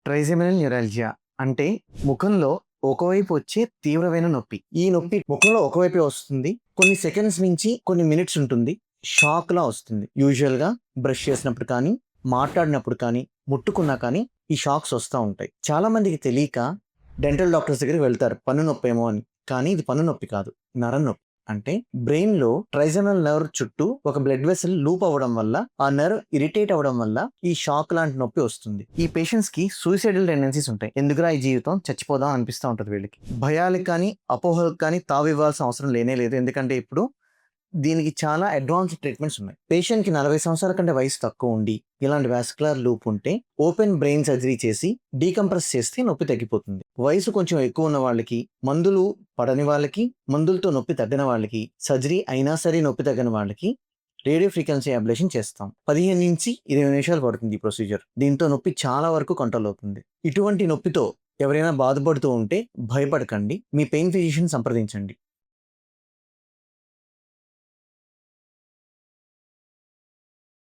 Trigeminal neuralgia అంటే ముఖంలో ఒకవైపు వచ్చే తీవ్రమైన నొప్పి. ఈ నొప్పి ముఖంలో ఒకవైపే వస్తుంది. కొన్ని సెకండ్స్ నుంచి కొన్ని మినిట్స్ ఉంటుంది. షాక్‌లా వస్తుంది. యూజువల్‌గా బ్రష్ చేసినప్పుడు కానీ, మాట్లాడినప్పుడు కానీ, ముట్టుకున్నా కానీ ఈ షాక్స్ వస్తా ఉంటాయి. చాలా మందికి తెలియక డెంటల్ డాక్టర్స్ దగ్గరికి వెళ్తారు పన్ను నొప్పేమో అని. కానీ ఇది పన్ను నొప్పి కాదు. నరం నొప్పి. అంటే బ్రెయిన్‌లో ట్రైజెమినల్ నర్వ్ చుట్టూ ఒక బ్లడ్ వెసెల్ లూప్ అవ్వడం వల్ల, ఆ నర్వ్ ఇరిటేట్ అవ్వడం వల్ల ఈ షాక్ లాంటి నొప్పి వస్తుంది. ఈ పేషెంట్స్‌కి సూసైడల్ టెండెన్సీస్ ఉంటాయి. ఎందుకురా ఈ జీవితం చచ్చిపోదాం అనిపిస్తా ఉంటది వీళ్ళకి. భయాలకు కానీ, అపోహలకు కానీ తావివ్వాల్సిన అవసరం లేనే లేదు. ఎందుకంటే ఇప్పుడు దీనికి చాలా అడ్వాన్స్డ్ ట్రీట్మెంట్స్ ఉన్నాయి. పేషెంట్‌కి 40 సంవత్సరాల కంటే వయసు తక్కువ ఉండి, ఇలాంటి వాస్కులర్ లూప్ ఉంటే ఓపెన్ బ్రెయిన్ సర్జరీ చేసి డీకంప్రెస్ చేస్తే నొప్పి తగ్గిపోతుంది. వయసు కొంచెం ఎక్కువ ఉన్న వాళ్ళకి, మందులు పడని వాళ్ళకి, మందులతో నొప్పి తగ్గని వాళ్ళకి, సర్జరీ అయినా సరే నొప్పి తగ్గని వాళ్ళకి రేడియో ఫ్రీక్వెన్సీ అబ్లేషన్ చేస్తాం. 15-20 నిమిషాలు పడుతుంది ఈ ప్రొసీజర్. దీంతో నొప్పి చాలా వరకు కంట్రోల్ అవుతుంది. ఇటువంటి నొప్పితో ఎవరైనా బాధపడుతూ ఉంటే భయపడకండి. మీ పెయిన్ ఫిజిషియన్ సంప్రదించండి.